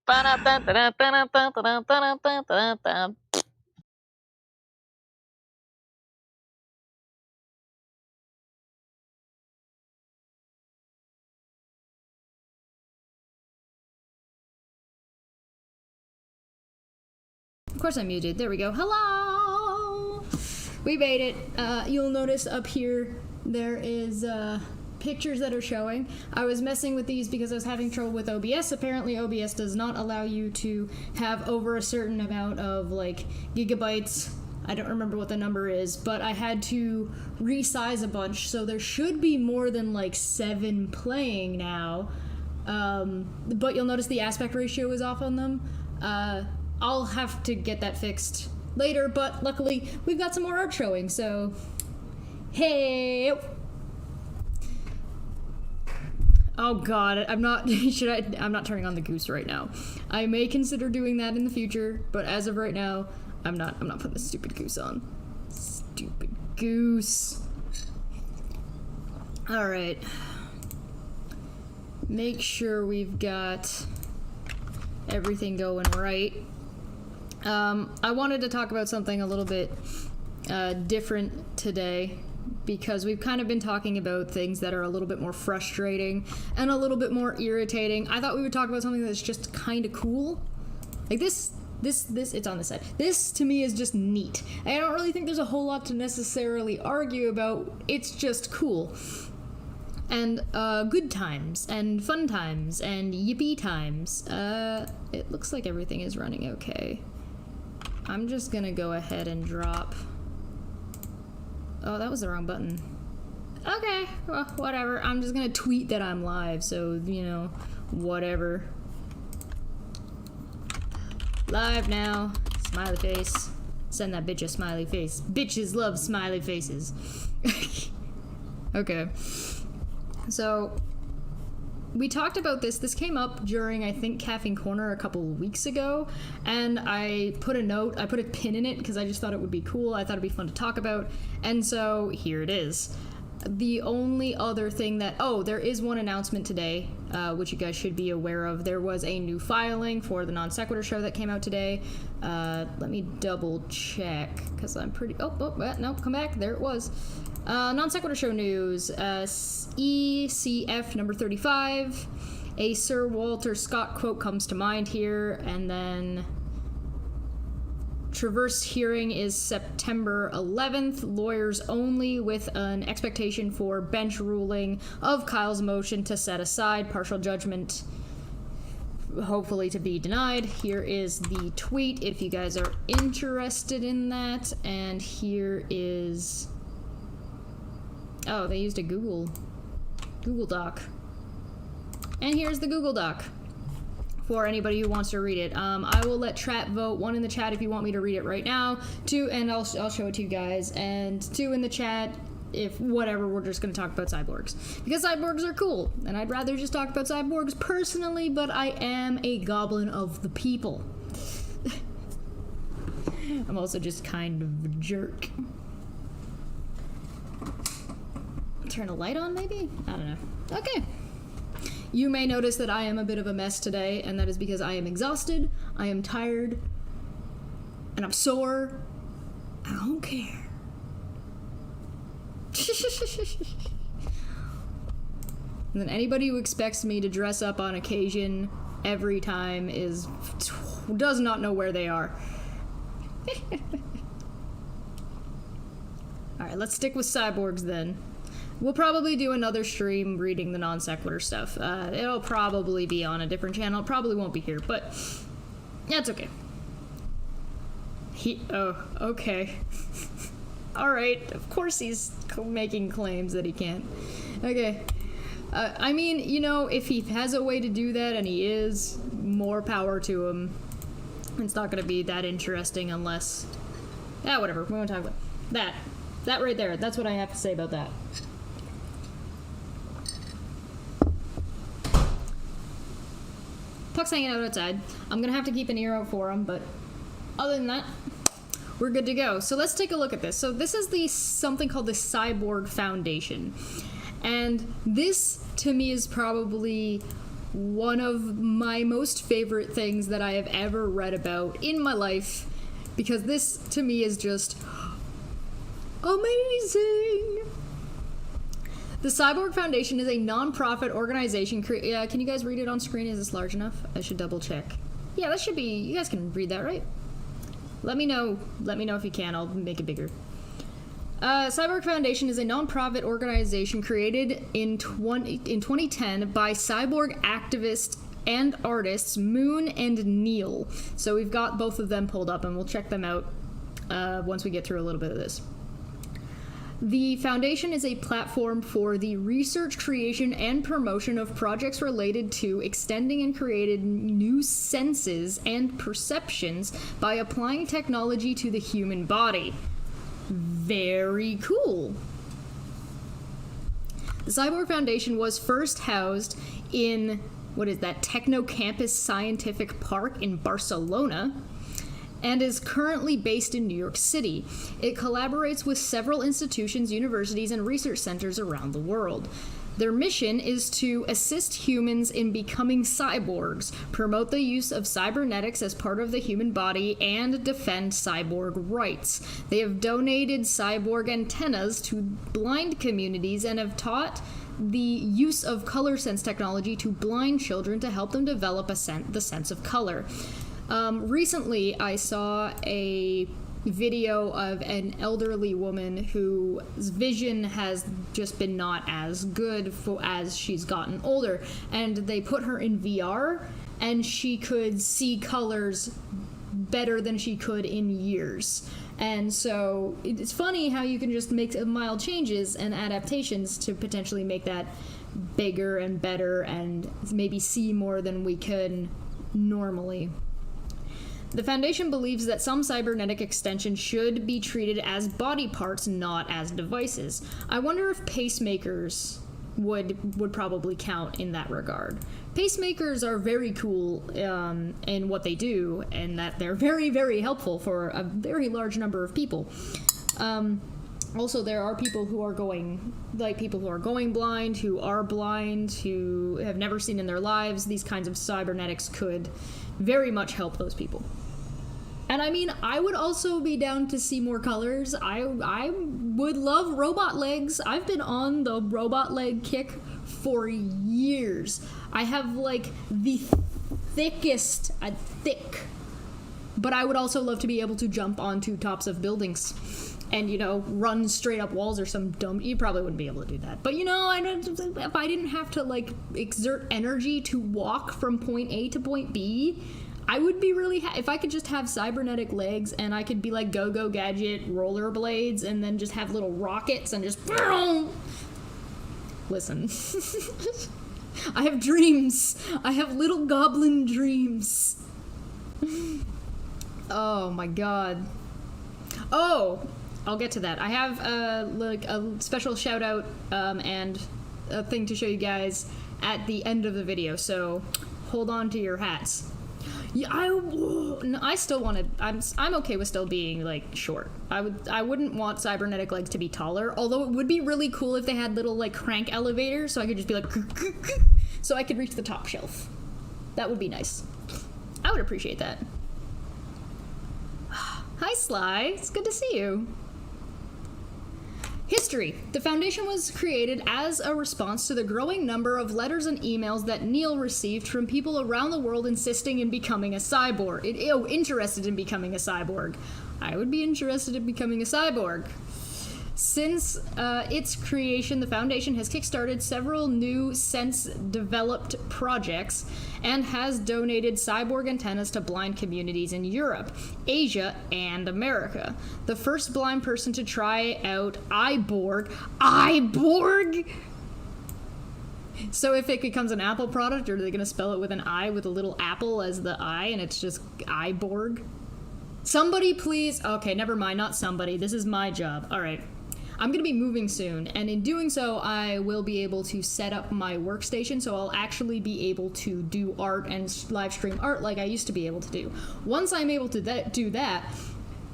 Of course I'm muted. There we go. Hello! We made it. You'll notice up here there is pictures that are showing. I was messing with these because I was having trouble with OBS. Apparently OBS does not allow you to have over a certain amount of like gigabytes. I don't remember what the number is, but I had to resize a bunch, so there should be more than like 7 playing now. But you'll notice the aspect ratio is off on them. I'll have to get that fixed later, but luckily we've got some more art showing, so hey. Oh god, I'm not I'm not turning on the goose right now. I may consider doing that in the future, but as of right now, I'm not putting the stupid goose on. Stupid goose. All right. Make sure we've got everything going right. I wanted to talk about something a little bit different today, because we've kind of been talking about things that are a little bit more frustrating and a little bit more irritating. I thought we would talk about something that's just kind of cool. Like this, it's on this side. This, to me, is just neat. I don't really think there's a whole lot to necessarily argue about. It's just cool. And, good times, and fun times, and yippee times. It looks like everything is running okay. I'm just gonna go ahead and drop... Oh, that was the wrong button. Okay, well, whatever. I'm just gonna tweet that I'm live, so, you know, whatever. Live now. Smiley face. Send that bitch a smiley face. Bitches love smiley faces. Okay. So, we talked about this. This came up during, I think, Caffeine Corner a couple weeks ago, and I put a note, I put a pin in it because I just thought it would be cool. I thought it'd be fun to talk about, and so here it is. The only other thing that, oh, there is one announcement today, which you guys should be aware of. There was a new filing for the Non Sequitur show that came out today. Let me double check, because I'm pretty, no, come back, there it was. Non Sequitur show news, ECF number 35, a Sir Walter Scott quote comes to mind here, and then Traverse hearing is September 11th, lawyers only, with an expectation for bench ruling of Kyle's motion to set aside partial judgment, hopefully to be denied. Here is the tweet if you guys are interested in that, and here is... Oh, they used a Google Doc. And here's the Google Doc for anybody who wants to read it. I will let chat vote. 1 in the chat if you want me to read it right now. 2, and I'll show it to you guys. And 2 in the chat if whatever, we're just going to talk about cyborgs. Because cyborgs are cool. And I'd rather just talk about cyborgs personally, but I am a goblin of the people. I'm also just kind of a jerk. Turn a light on, maybe? I don't know. Okay. You may notice that I am a bit of a mess today, and that is because I am exhausted, I am tired, and I'm sore. I don't care. And then anybody who expects me to dress up on occasion every time does not know where they are. Alright, let's stick with cyborgs then. We'll probably do another stream reading the Non Sequitur stuff. It'll probably be on a different channel. It probably won't be here, but that's okay. Oh, okay. Alright, of course he's making claims that he can't. Okay. I mean, you know, if he has a way to do that, and he is, more power to him. It's not gonna be that interesting unless... Yeah, whatever. We won't talk about that. That right there. That's what I have to say about that. Puck's hanging out outside. I'm gonna have to keep an ear out for him, but other than that, we're good to go. So let's take a look at this. So this is something called the Cyborg Foundation. And this, to me, is probably one of my most favorite things that I have ever read about in my life, because this, to me, is just amazing. The Cyborg Foundation is a non-profit organization. Can you guys read it on screen? Is this large enough? I should double check. Yeah, that should be, you guys can read that, right? Let me know if you can. I'll make it bigger. Cyborg Foundation is a non-profit organization created in 2010 by cyborg activists and artists Moon and Neil. So we've got both of them pulled up, and we'll check them out once we get through a little bit of this. The foundation is a platform for the research, creation, and promotion of projects related to extending and creating new senses and perceptions by applying technology to the human body. Very cool. The Cyborg Foundation was first housed in, Techno Campus Scientific Park in Barcelona, and is currently based in New York City. It collaborates with several institutions, universities, and research centers around the world. Their mission is to assist humans in becoming cyborgs, promote the use of cybernetics as part of the human body, and defend cyborg rights. They have donated cyborg antennas to blind communities and have taught the use of color sense technology to blind children to help them develop the sense of color. Recently, I saw a video of an elderly woman whose vision has just been not as good as she's gotten older, and they put her in VR, and she could see colors better than she could in years. And so it's funny how you can just make mild changes and adaptations to potentially make that bigger and better and maybe see more than we can normally. The Foundation believes that some cybernetic extensions should be treated as body parts, not as devices. I wonder if pacemakers would probably count in that regard. Pacemakers are very cool in what they do, and that they're very, very helpful for a very large number of people. Also, there are people who are going blind, who are blind, who have never seen in their lives. These kinds of cybernetics could very much help those people. And I mean, I would also be down to see more colors. I would love robot legs. I've been on the robot leg kick for years. I have like the thickest, but I would also love to be able to jump onto tops of buildings and, run straight up walls or some dumb. You probably wouldn't be able to do that. But, if I didn't have to, exert energy to walk from point A to point B, I would be really if I could just have cybernetic legs and I could be like Go-Go Gadget rollerblades and then just have little rockets and just... Listen. I have dreams. I have little goblin dreams. Oh, my God. Oh, I'll get to that. I have a special shout out and a thing to show you guys at the end of the video, so hold on to your hats. Yeah, I still want to. I'm okay with still being short. I wouldn't want cybernetic legs to be taller. Although it would be really cool if they had little crank elevators, so I could just be so I could reach the top shelf. That would be nice. I would appreciate that. Hi, Sly. It's good to see you. History. The Foundation was created as a response to the growing number of letters and emails that Neil received from people around the world insisting in becoming a cyborg. Interested in becoming a cyborg. I would be interested in becoming a cyborg. Since its creation, the Foundation has kickstarted several new sense-developed projects and has donated cyborg antennas to blind communities in Europe, Asia, and America. The first blind person to try out iBorg? So if it becomes an Apple product, or are they going to spell it with an I with a little apple as the I, and it's just iBorg? Somebody please... Okay, never mind, not somebody. This is my job. All right. I'm going to be moving soon, and in doing so, I will be able to set up my workstation, so I'll actually be able to do art and live stream art like I used to be able to do. Once I'm able to do that,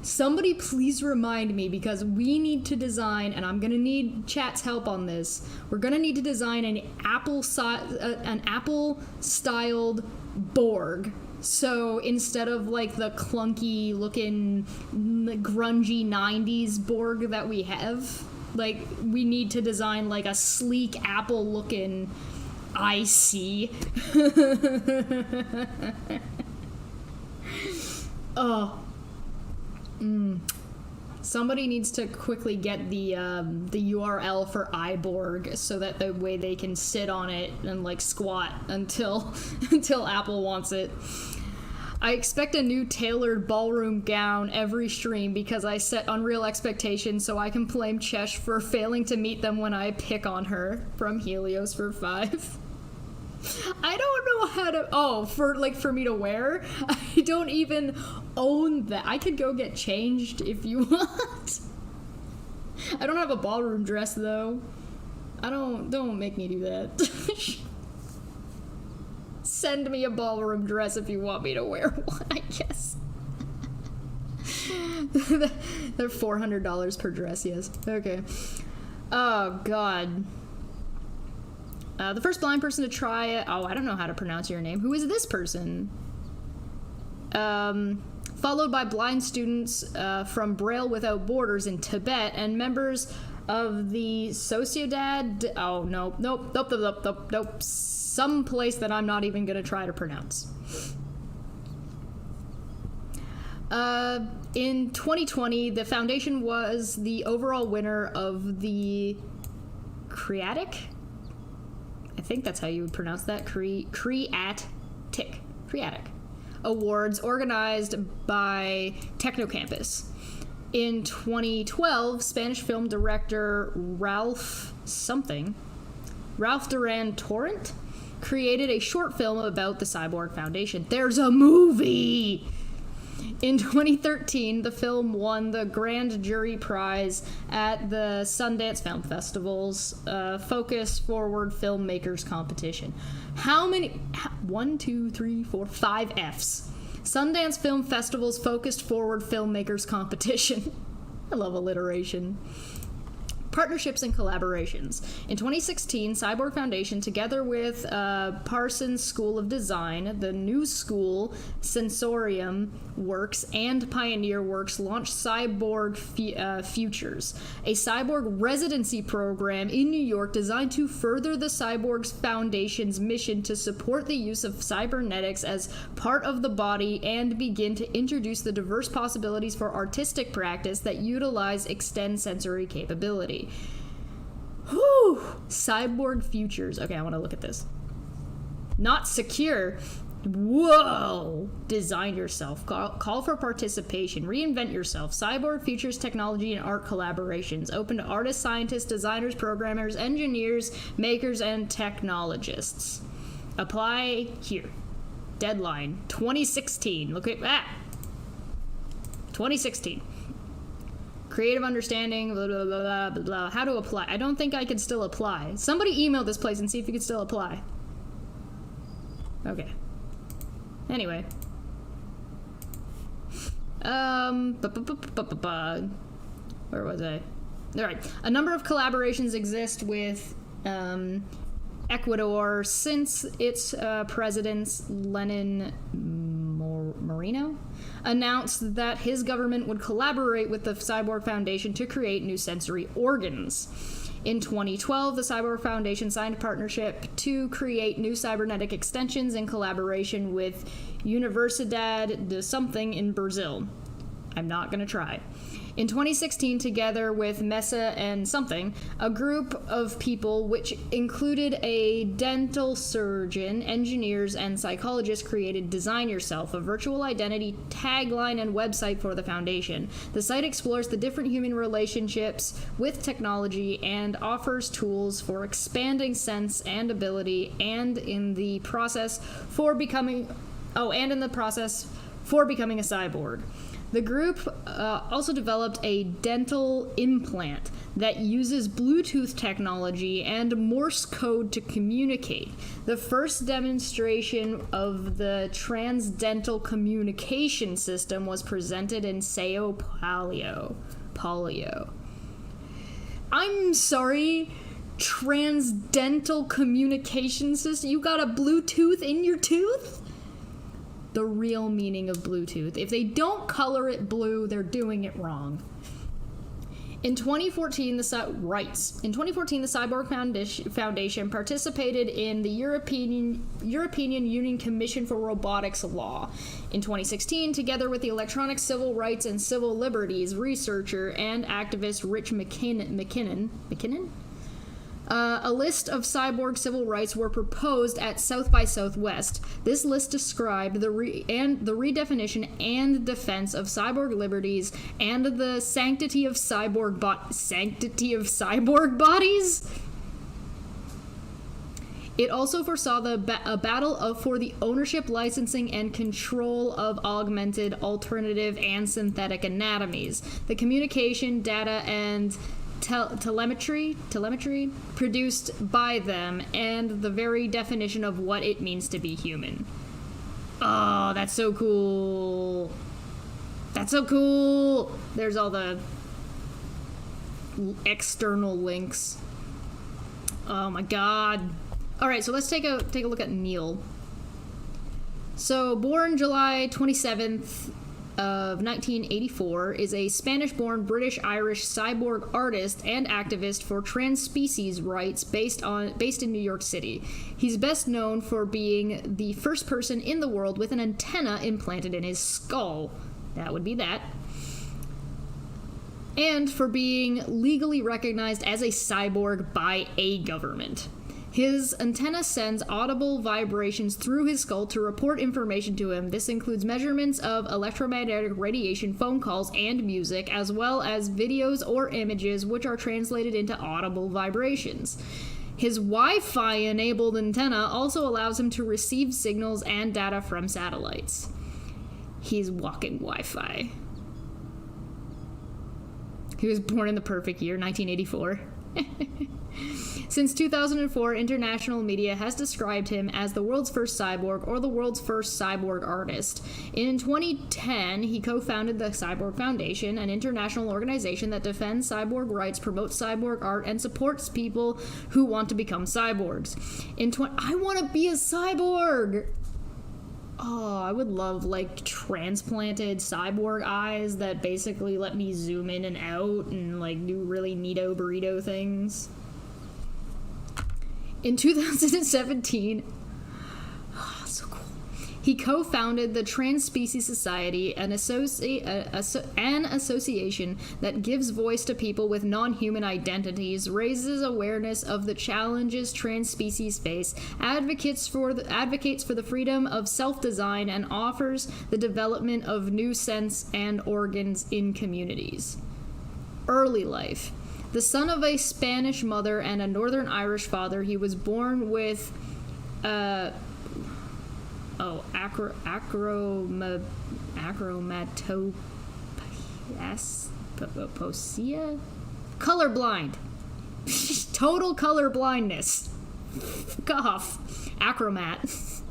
Somebody please remind me, because we need to design, and I'm gonna need chat's help on this. We're gonna need to design an Apple-styled Borg. So instead of like the clunky looking grungy 90s Borg that we have, like we need to design like a sleek Apple looking IC. Oh. Somebody needs to quickly get the URL for iBorg so that the way they can sit on it and like squat until Apple wants it. I expect a new tailored ballroom gown every stream because I set unreal expectations so I can blame Chesh for failing to meet them when I pick on her. From Helios for 5. I don't know how to... for me to wear? I don't even own that. I could go get changed if you want. I don't have a ballroom dress, though. Don't make me do that. Send me a ballroom dress if you want me to wear one, I guess. They're $400 per dress, yes. Okay. Oh, God. The first blind person to try it... Oh, I don't know how to pronounce your name. Who is this person? Followed by blind students from Braille Without Borders in Tibet and members of the Sociedad... Oh, nope. Some place that I'm not even going to try to pronounce. In 2020, the foundation was the overall winner of the Creatic? I think that's how you would pronounce that. Creatic Awards organized by Technocampus. In 2012, Spanish film director Ralph Duran Torrent created a short film about the Cyborg Foundation. There's a movie! In 2013, the film won the Grand Jury Prize at the Sundance Film Festival's Focus Forward Filmmakers Competition. How many? 1, 2, 3, 4, 5 Fs. Sundance Film Festival's Focused Forward Filmmakers Competition. I love alliteration. Partnerships and collaborations. In 2016, Cyborg Foundation, together with Parsons School of Design, the New School, Sensorium Works, and Pioneer Works, launched Cyborg Futures, a cyborg residency program in New York designed to further the Cyborg Foundation's mission to support the use of cybernetics as part of the body and begin to introduce the diverse possibilities for artistic practice that utilize extend sensory capability. Whew! Cyborg Futures. Okay, I want to look at this. Not secure. Whoa! Design yourself. Call for participation. Reinvent yourself. Cyborg Futures technology and art collaborations. Open to artists, scientists, designers, programmers, engineers, makers, and technologists. Apply here. Deadline 2016. Look at that. 2016. Creative understanding, blah, blah, blah, blah, blah. How to apply. I don't think I can still apply. Somebody email this place and see if you can still apply. Okay. Anyway. Where was I? Alright. A number of collaborations exist with Ecuador since its president, Lenin Moreno, announced that his government would collaborate with the Cyborg Foundation to create new sensory organs. In 2012, the Cyborg Foundation signed a partnership to create new cybernetic extensions in collaboration with Universidade de something in Brazil. I'm not going to try. In 2016, together with Mesa and something, a group of people, which included a dental surgeon, engineers, and psychologists, created Design Yourself, a virtual identity tagline and website for the foundation. The site explores the different human relationships with technology and offers tools for expanding sense and ability, and in the process for becoming a cyborg. The group also developed a dental implant that uses Bluetooth technology and Morse code to communicate. The first demonstration of the transdental communication system was presented in Sao Paulo. I'm sorry, transdental communication system? You got a Bluetooth in your tooth? The real meaning of Bluetooth. If they don't color it blue, they're doing it wrong. In 2014, the Cyborg Foundation participated in the European Union Commission for Robotics Law. In 2016, together with the electronic civil rights and civil liberties researcher and activist Rich McKinnon, a list of cyborg civil rights were proposed at South by Southwest. This list described the redefinition and defense of cyborg liberties and the sanctity of cyborg bodies. It also foresaw a battle for the ownership, licensing, and control of augmented, alternative, and synthetic anatomies. The communication, data, and telemetry produced by them, and the very definition of what it means to be human. Oh, that's so cool. That's so cool. There's all the external links. Oh my god. All right, so let's take a look at Neil. So, born July 27th of 1984, is a Spanish-born British-Irish cyborg artist and activist for trans-species rights based in New York City. He's best known for being the first person in the world with an antenna implanted in his skull. That would be that. And for being legally recognized as a cyborg by a government. His antenna sends audible vibrations through his skull to report information to him. This includes measurements of electromagnetic radiation, phone calls, and music, as well as videos or images which are translated into audible vibrations. His Wi-Fi enabled antenna also allows him to receive signals and data from satellites. He's walking Wi-Fi. He was born in the perfect year, 1984. Since 2004, international media has described him as the world's first cyborg or the world's first cyborg artist. In 2010, he co-founded the Cyborg Foundation, an international organization that defends cyborg rights, promotes cyborg art, and supports people who want to become cyborgs. I want to be a cyborg! Oh, I would love, like, transplanted cyborg eyes that basically let me zoom in and out and, like, do really neato burrito things. In 2017, so cool, he co-founded the Trans-Species Society, an association that gives voice to people with non-human identities, raises awareness of the challenges trans species face, advocates for the freedom of self-design, and offers the development of new sense and organs in communities. Early life. The son of a Spanish mother and a Northern Irish father, he was born with acromatopoeia? Colorblind. Total color blindness. Fuck off. Acromat.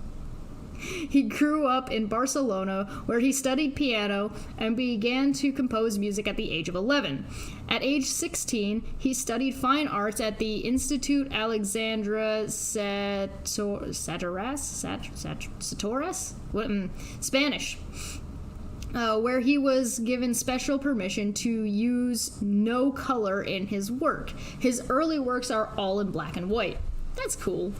He grew up in Barcelona, where he studied piano and began to compose music at the age of 11. At age 16, he studied fine arts at the Institute Alexandra Satoras? Spanish, where he was given special permission to use no color in his work. His early works are all in black and white. That's cool.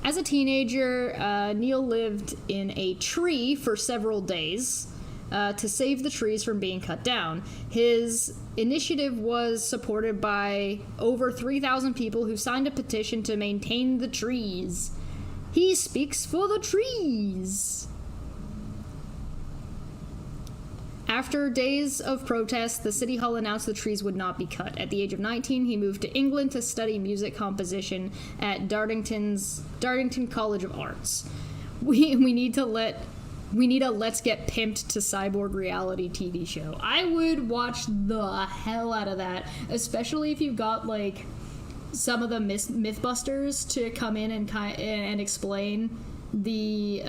As a teenager, Neil lived in a tree for several days to save the trees from being cut down. His initiative was supported by over 3,000 people who signed a petition to maintain the trees. He speaks for the trees. After days of protest, the City Hall announced the trees would not be cut. At the age of 19, he moved to England to study music composition at Dartington College of Arts. We need to let We need a Let's Get Pimped to Cyborg reality TV show. I would watch the hell out of that, especially if you've got, like, some of the Mythbusters to come in and explain the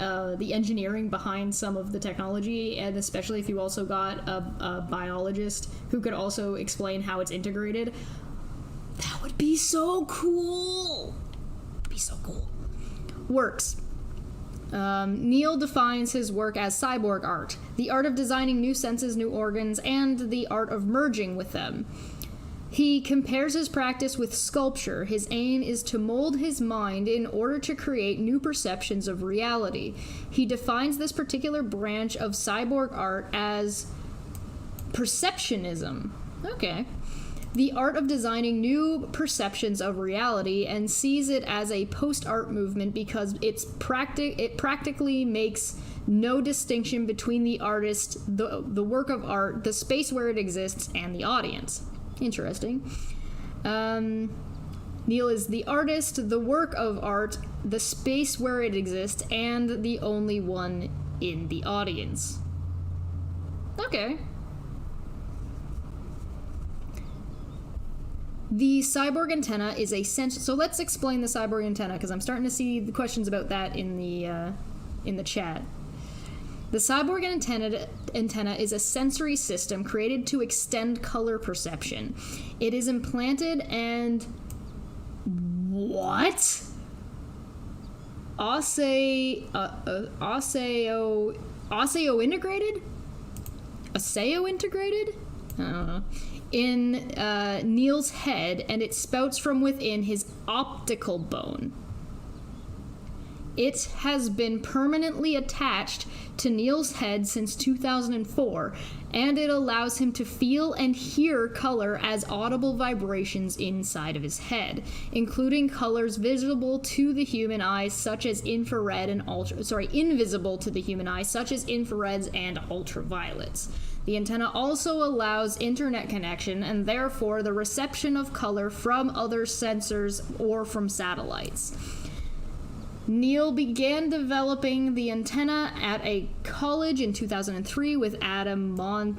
engineering behind some of the technology, and especially if you also got a biologist who could also explain how it's integrated. That would be so cool. Works. Neil defines his work as cyborg art, the art of designing new senses, new organs, and the art of merging with them. He compares his practice with sculpture. His aim is to mold his mind in order to create new perceptions of reality. He defines this particular branch of cyborg art as perceptionism. Okay. The art of designing new perceptions of reality, and sees it as a post-art movement because it practically makes no distinction between the artist, the work of art, the space where it exists, and the audience. Interesting. Neil is the artist, the work of art, the space where it exists, and the only one in the audience. Okay. The cyborg antenna is a sensor. So let's explain the cyborg antenna, because I'm starting to see the questions about that in the chat. The cyborg antenna is a sensory system created to extend color perception. It is implanted and what? Oseo integrated? Oseo integrated? I don't know. In Neil's head, and it spouts from within his optical bone. It has been permanently attached to Neil's head since 2004, and it allows him to feel and hear color as audible vibrations inside of his head, including colors visible to the human eye, such as infrared and invisible to the human eye, such as infrareds and ultraviolets. The antenna also allows internet connection and therefore the reception of color from other sensors or from satellites. Neil began developing the antenna at a college in 2003 with Adam Montendon.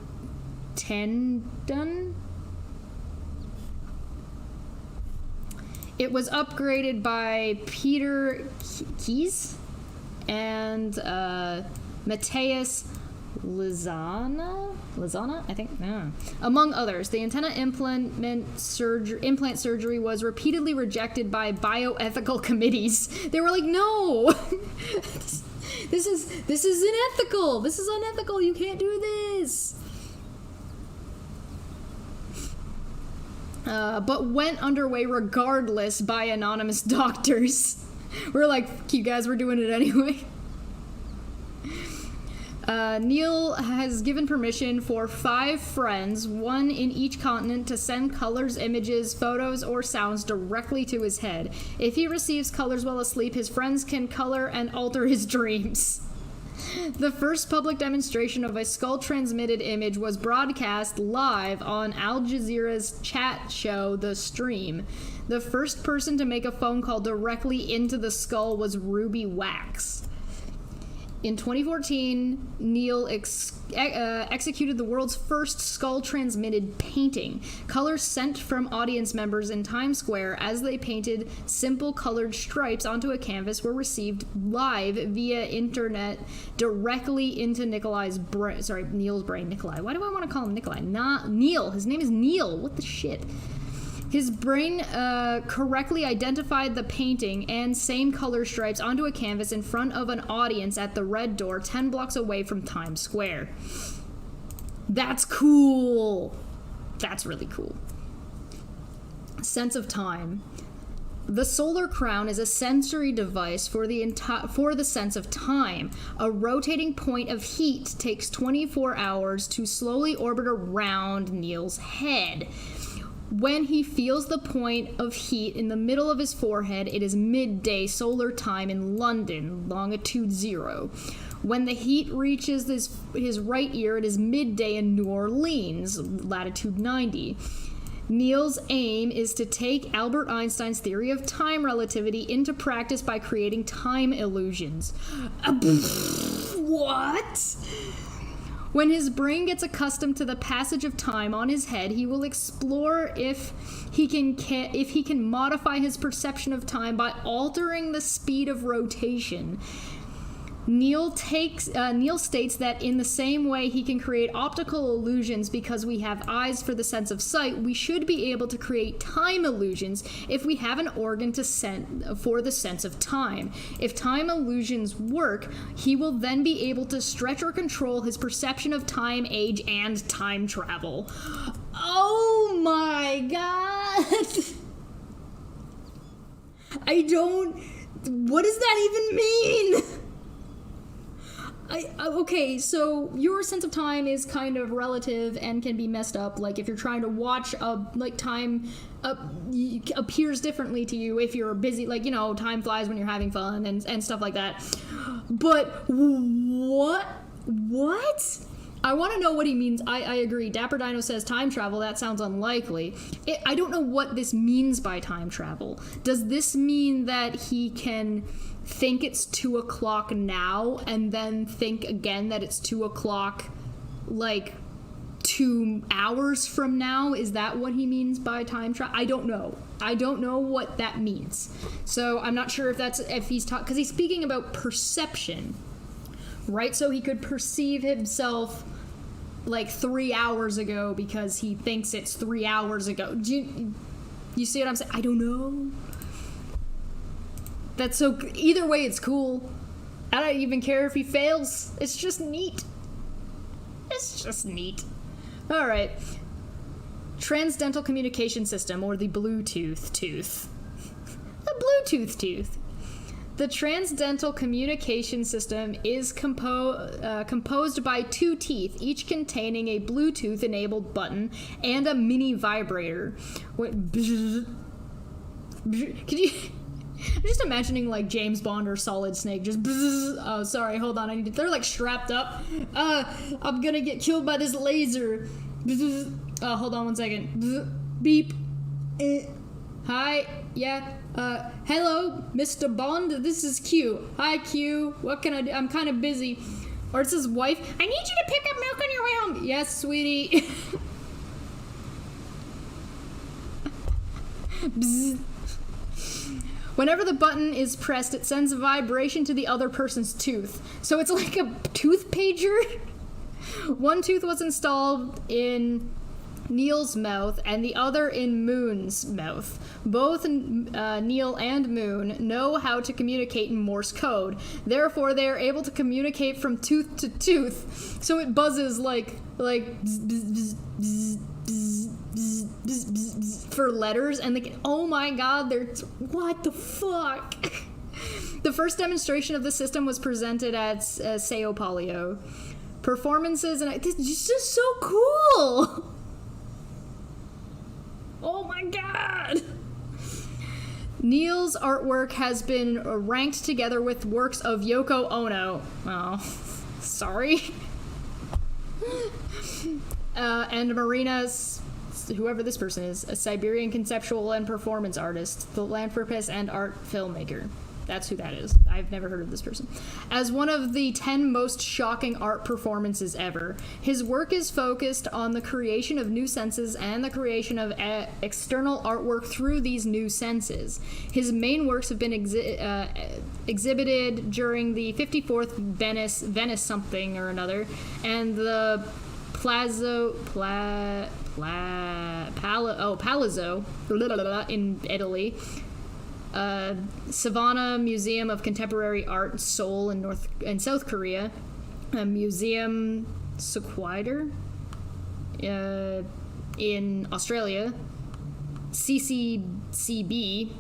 It was upgraded by Peter Keys and Matthias Lizana, I think. Yeah. Among others, the antenna implant surgery was repeatedly rejected by bioethical committees. They were like, "No, this is unethical. This is unethical. You can't do this." But went underway regardless by anonymous doctors. We're like, "You guys were doing it anyway." Neil has given permission for 5 friends, one in each continent, to send colors, images, photos, or sounds directly to his head. If he receives colors while asleep, his friends can color and alter his dreams. The first public demonstration of a skull-transmitted image was broadcast live on Al Jazeera's chat show, The Stream. The first person to make a phone call directly into the skull was Ruby Wax. In 2014, Neil executed the world's first skull-transmitted painting. Colors sent from audience members in Times Square as they painted simple colored stripes onto a canvas were received live via internet directly into Nikolai's brain. Sorry, Neil's brain. Nikolai. Why do I want to call him Nikolai? Not Neil. His name is Neil. What the shit? His brain correctly identified the painting and same color stripes onto a canvas in front of an audience at the Red Door 10 blocks away from Times Square. That's cool. That's really cool. Sense of time. The solar crown is a sensory device for the sense of time. A rotating point of heat takes 24 hours to slowly orbit around Neil's head. When he feels the point of heat in the middle of his forehead, it is midday solar time in London, longitude 0. When the heat reaches his right ear, it is midday in New Orleans, latitude 90. Neil's aim is to take Albert Einstein's theory of time relativity into practice by creating time illusions. What? When his brain gets accustomed to the passage of time on his head, he will explore if he can modify his perception of time by altering the speed of rotation. Neil states that in the same way he can create optical illusions because we have eyes for the sense of sight, we should be able to create time illusions if we have an organ for the sense of time. If time illusions work, he will then be able to stretch or control his perception of time, age, and time travel. Oh my god! What does that even mean? Okay, so your sense of time is kind of relative and can be messed up. Like if you're trying to watch, time appears differently to you if you're busy. Like, time flies when you're having fun and stuff like that. But what? I want to know what he means. I agree. Dapper Dino says time travel. That sounds unlikely. I don't know what this means by time travel. Does this mean that he can think it's 2 o'clock now and then think again that it's 2 o'clock like 2 hours from now? Is that what he means by time travel? I don't know what that means. So I'm not sure if he's because he's speaking about perception, right? So he could perceive himself like 3 hours ago because he thinks it's 3 hours ago. Do you see what I'm saying? I don't know. That's so. Either way, it's cool. I don't even care if he fails. It's just neat. All right. Transdental communication system, or the Bluetooth tooth. The Bluetooth tooth. The transdental communication system is composed by 2 teeth, each containing a Bluetooth-enabled button and a mini vibrator. Could you? I'm just imagining like James Bond or Solid Snake just oh sorry, hold on, they're like strapped up. I'm gonna get killed by this laser. Hold on 1 second. Beep. Hi, yeah. Hello, Mr. Bond, this is Q. Hi, Q. What can I do? I'm kind of busy. Or it's his wife. I need you to pick up milk on your way home. Yes, sweetie. Bzz. Whenever the button is pressed, it sends a vibration to the other person's tooth. So it's like a tooth pager. One tooth was installed in Neil's mouth and the other in Moon's mouth. Both Neil and Moon know how to communicate in Morse code. Therefore, they are able to communicate from tooth to tooth. So it buzzes like bzz, bzz, bzz, bzz, bzz, bzz, bzz, bzz, for letters, and oh my god, what the fuck? The first demonstration of the system was presented at Sao Paulo. Performances, and this is just so cool. Oh my god! Neil's artwork has been ranked together with works of Yoko Ono. Oh, sorry. And Marina's, whoever this person is, a Siberian conceptual and performance artist, philanthropist, and art filmmaker. That's who that is. I've never heard of this person. As one of the 10 most shocking art performances ever, his work is focused on the creation of new senses and the creation of external artwork through these new senses. His main works have been exhibited during the 54th Venice something or another, and the Palazzo in Italy. Savannah Museum of Contemporary Art in Seoul in South Korea, Museum Sequoider in Australia, CCCB,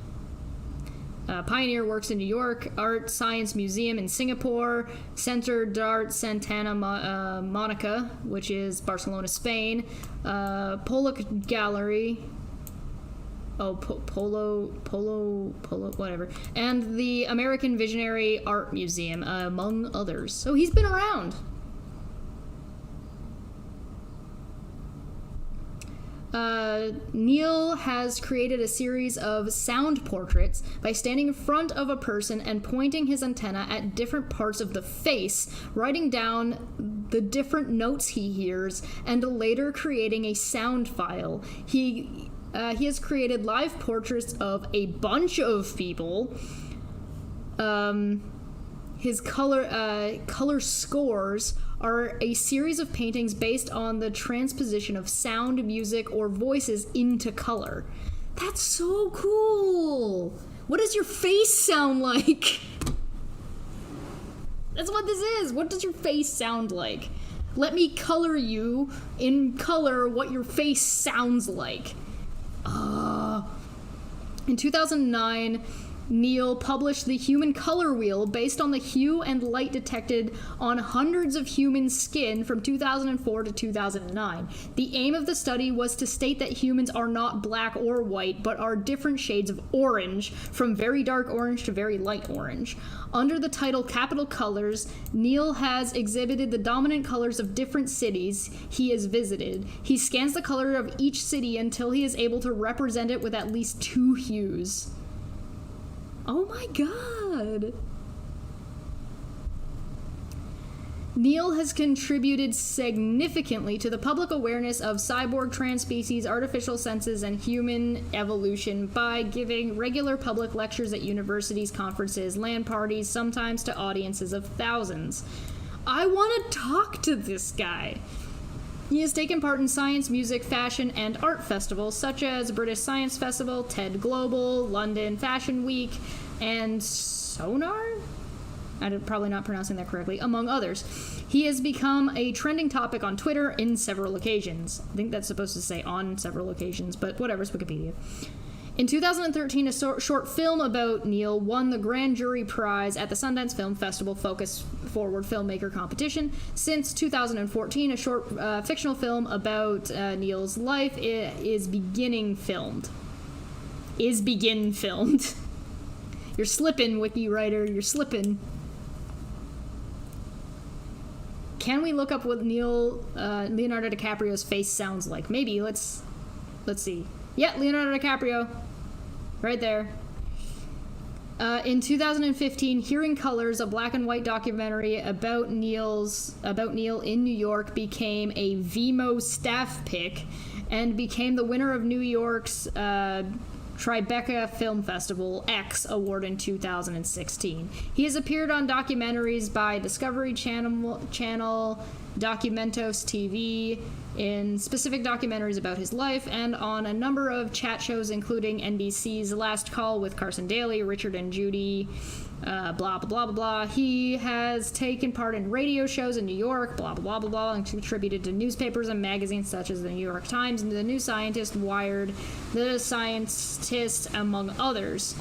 Pioneer Works in New York, Art Science Museum in Singapore, Centre d'Art Santa Monica, which is Barcelona, Spain, Pollock Gallery, Polo, whatever. And the American Visionary Art Museum, among others. So he's been around. Neil has created a series of sound portraits by standing in front of a person and pointing his antenna at different parts of the face, writing down the different notes he hears, and later creating a sound file. He has created live portraits of a bunch of people. His color scores are a series of paintings based on the transposition of sound, music, or voices into color. That's so cool! What does your face sound like? That's what this is! What does your face sound like? Let me color you in color what your face sounds like. In 2009, Neil published the Human Color Wheel based on the hue and light detected on hundreds of human skin from 2004 to 2009. The aim of the study was to state that humans are not black or white, but are different shades of orange, from very dark orange to very light orange. Under the title Capital Colors, Neil has exhibited the dominant colors of different cities he has visited. He scans the color of each city until he is able to represent it with at least 2 hues. Oh my god! Neil has contributed significantly to the public awareness of cyborg, trans-species, artificial senses, and human evolution by giving regular public lectures at universities, conferences, LAN parties, sometimes to audiences of thousands. I want to talk to this guy. He has taken part in science, music, fashion, and art festivals such as British Science Festival, TED Global, London Fashion Week, and Sonar? I'm probably not pronouncing that correctly, among others. He has become a trending topic on Twitter in several occasions. I think that's supposed to say on several occasions, but whatever, it's Wikipedia. In 2013, a short film about Neil won the Grand Jury Prize at the Sundance Film Festival Focus Forward Filmmaker Competition. Since 2014, a short fictional film about Neil's life is begin filmed. You're slipping, Wiki writer, you're slipping. Can we look up what Leonardo DiCaprio's face sounds like? Maybe, let's see. Yeah, Leonardo DiCaprio. Right there. In 2015, Hearing Colors, a black and white documentary about Neil in New York, became a Vimeo staff pick and became the winner of New York's Tribeca Film Festival X Award in 2016. He has appeared on documentaries by Discovery Channel, Documentos TV, in specific documentaries about his life, and on a number of chat shows, including NBC's Last Call with Carson Daly, Richard and Judy, blah, blah, blah, blah, blah. He has taken part in radio shows in New York, blah, blah, blah, blah, blah, and contributed to newspapers and magazines such as the New York Times, and The New Scientist, Wired, The Scientist, among others.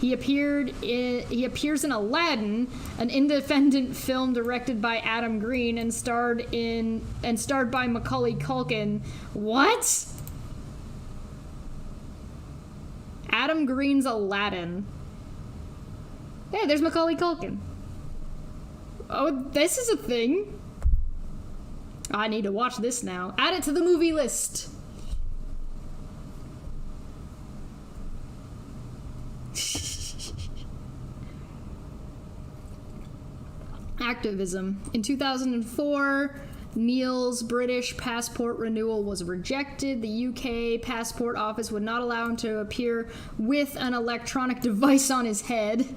He appears in Aladdin, an independent film directed by Adam Green and starred by Macaulay Culkin. What? Adam Green's Aladdin. Hey, there's Macaulay Culkin. Oh, this is a thing. I need to watch this now. Add it to the movie list. Activism. In 2004, Neil's British passport renewal was rejected. The UK passport office would not allow him to appear with an electronic device on his head.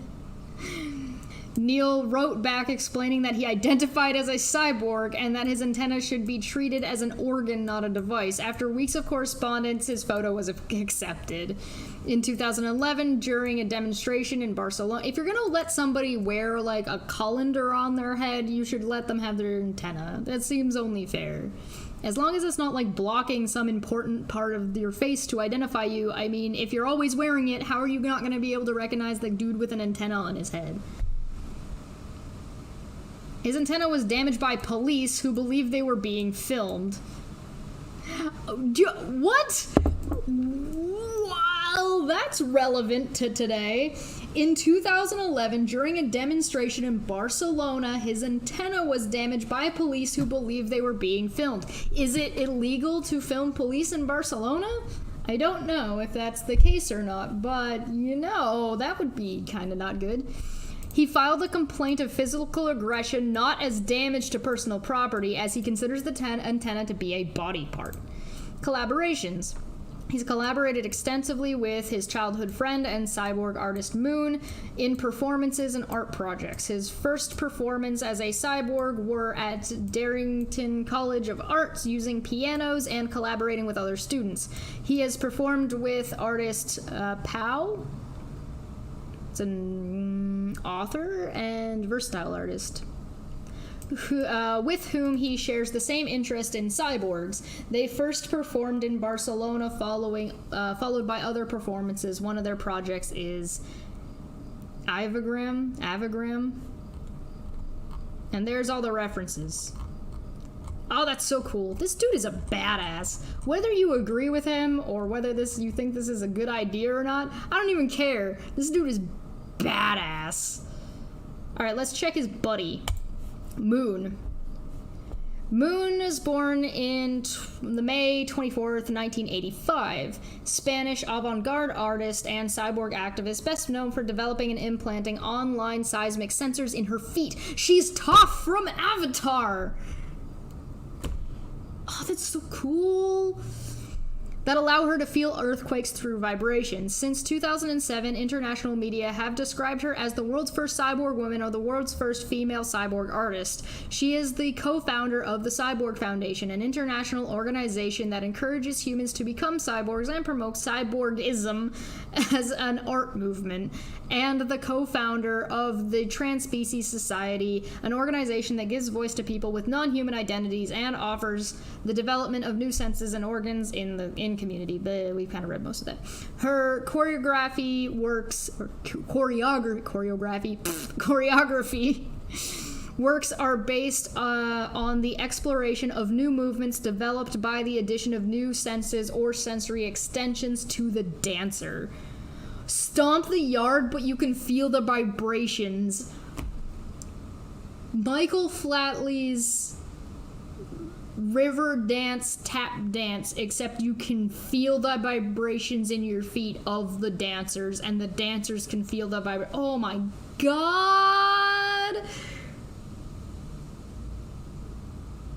Neil wrote back explaining that he identified as a cyborg and that his antenna should be treated as an organ, not a device. After weeks of correspondence, his photo was accepted. In 2011, during a demonstration in Barcelona, if you're going to let somebody wear like a colander on their head, you should let them have their antenna. That seems only fair. As long as it's not like blocking some important part of your face to identify you. I mean, if you're always wearing it, how are you not going to be able to recognize the dude with an antenna on his head? His antenna was damaged by police who believed they were being filmed. What? Wow, that's relevant to today. In 2011, during a demonstration in Barcelona, his antenna was damaged by police who believed they were being filmed. Is it illegal to film police in Barcelona? I don't know if that's the case or not, but, that would be kind of not good. He filed a complaint of physical aggression, not as damage to personal property, as he considers the antenna to be a body part. Collaborations. He's collaborated extensively with his childhood friend and cyborg artist Moon in performances and art projects. His first performance as a cyborg were at Darrington College of Arts using pianos and collaborating with other students. He has performed with artist Pow. It's an author and versatile artist. With whom he shares the same interest in cyborgs. They first performed in Barcelona, followed by other performances. One of their projects is Avigram. And there's all the references. Oh, that's so cool. This dude is a badass. Whether you agree with him or whether you think this is a good idea or not, I don't even care. This dude is badass. Alright, let's check his buddy. Moon. Moon is born in May 24th, 1985. Spanish avant-garde artist and cyborg activist, best known for developing and implanting online seismic sensors in her feet. She's Toph from Avatar! Oh, that's so cool! That allow her to feel earthquakes through vibrations. Since 2007, international media have described her as the world's first cyborg woman or the world's first female cyborg artist. She is the co-founder of the Cyborg Foundation, an international organization that encourages humans to become cyborgs and promotes cyborgism as an art movement, and the co-founder of the Transspecies Society, an organization that gives voice to people with non-human identities and offers the development of new senses and organs in community. But we've kind of read most of that. Her choreography works are based on the exploration of new movements developed by the addition of new senses or sensory extensions to the dancer. Stomp the yard, but you can feel the vibrations. Michael Flatley's river dance, tap dance, except you can feel the vibrations in your feet of the dancers, and the dancers can feel the vibration. Oh my god!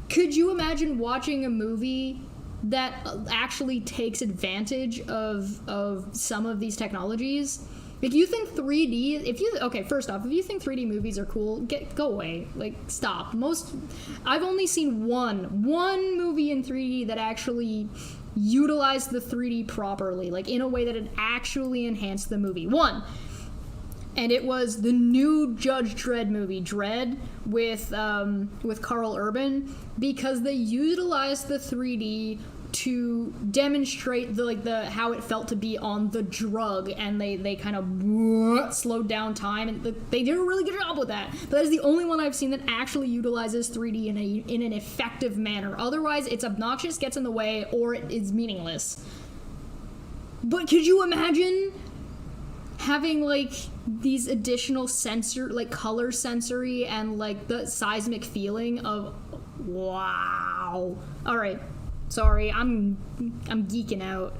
Could you imagine watching a movie that actually takes advantage of some of these technologies? If you think 3D, first off, if you think 3D movies are cool, go away. Like, stop. I've only seen one movie in 3D that actually utilized the 3D properly, like in a way that it actually enhanced the movie. One. And it was the new Judge Dredd movie, Dredd, with Carl Urban, because they utilized the 3D to demonstrate how it felt to be on the drug, and they kind of slowed down time, and they did a really good job with that. But that is the only one I've seen that actually utilizes 3D in an effective manner. Otherwise, it's obnoxious, gets in the way, or it is meaningless. But could you imagine having these additional color sensory and the seismic feeling of wow? All right. Sorry, I'm geeking out.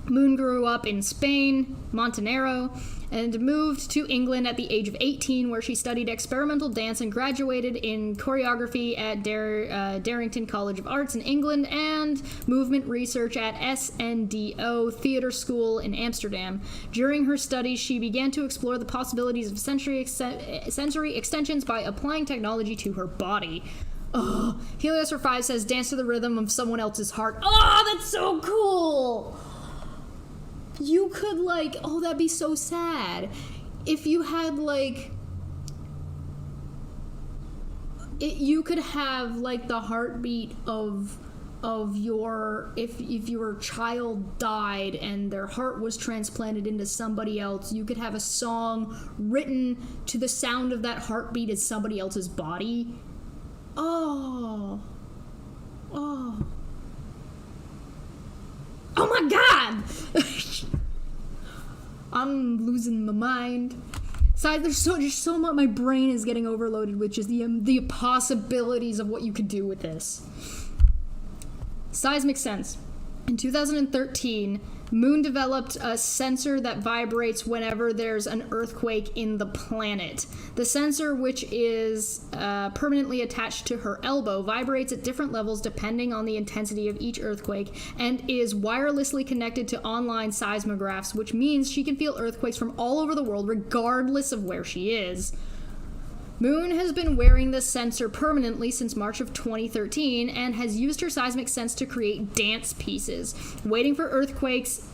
Moon grew up in Spain, Montenegro, and moved to England at the age of 18, where she studied experimental dance and graduated in choreography at Darrington College of Arts in England and movement research at SNDO Theatre School in Amsterdam. During her studies, she began to explore the possibilities of sensory extensions by applying technology to her body. Oh, Helios for 5 says, dance to the rhythm of someone else's heart. Oh, that's so cool! You could, that'd be so sad. If you had, you could have, the heartbeat of your, if your child died and their heart was transplanted into somebody else, you could have a song written to the sound of that heartbeat as somebody else's body. Oh my god! I'm losing my mind. There's so much. My brain is getting overloaded, which is the possibilities of what you could do with this. Seismic sense. In 2013, Moon developed a sensor that vibrates whenever there's an earthquake in the planet. The sensor, which is permanently attached to her elbow, vibrates at different levels depending on the intensity of each earthquake and is wirelessly connected to online seismographs, which means she can feel earthquakes from all over the world regardless of where she is. Moon has been wearing this sensor permanently since March of 2013 and has used her seismic sense to create dance pieces. Waiting for Earthquakes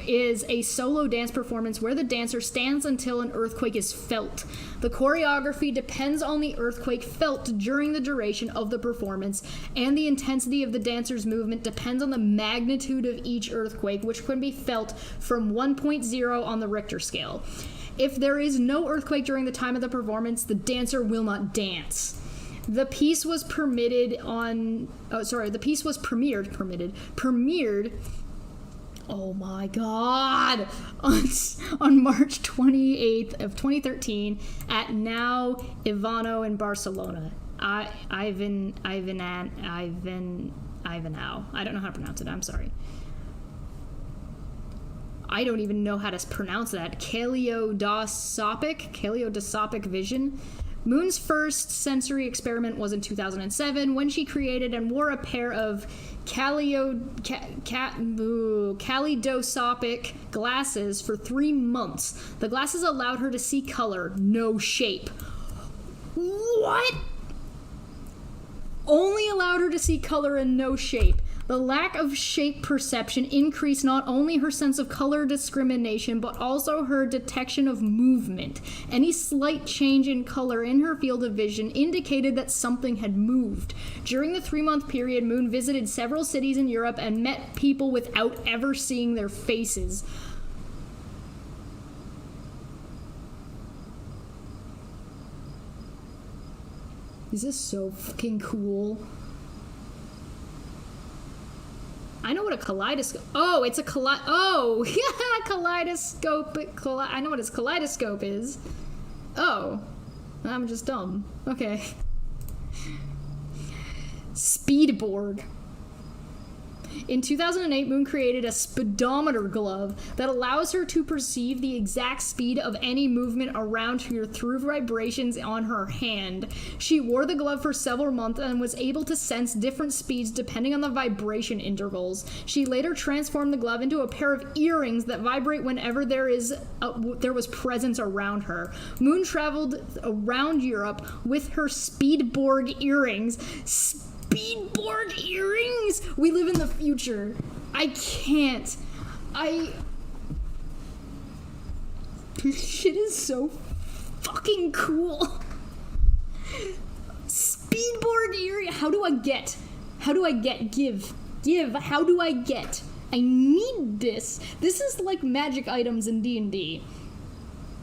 is a solo dance performance where the dancer stands until an earthquake is felt. The choreography depends on the earthquake felt during the duration of the performance, and the intensity of the dancer's movement depends on the magnitude of each earthquake, which can be felt from 1.0 on the Richter scale. If there is no earthquake during the time of the performance, the dancer will not dance. The piece was premiered, oh my god, on March 28th of 2013 at Now Ivano in Barcelona. Ivanau. I don't know how to pronounce it, I'm sorry. I don't even know how to pronounce that. Kaleidoscopic vision. Moon's first sensory experiment was in 2007 when she created and wore a pair of kaleidoscopic glasses for 3 months. The glasses allowed her to see color, no shape. What? Only allowed her to see color and no shape. The lack of shape perception increased not only her sense of color discrimination, but also her detection of movement. Any slight change in color in her field of vision indicated that something had moved. During the 3-month period, Moon visited several cities in Europe and met people without ever seeing their faces. Is this so fucking cool? I know what a kaleidoscope... Oh, it's a Oh, yeah, kaleidoscope. I know what a kaleidoscope is. Oh, I'm just dumb. Okay. Speedborg. In 2008, Moon created a speedometer glove that allows her to perceive the exact speed of any movement around her through vibrations on her hand. She wore the glove for several months and was able to sense different speeds depending on the vibration intervals. She later transformed the glove into a pair of earrings that vibrate whenever there was presence around her. Moon traveled around Europe with her Speedborg earrings. Speedborg earrings? We live in the future. I can't. This shit is so fucking cool. Speedborg earrings. How do I get? Give. How do I get? I need this. This is like magic items in D&D.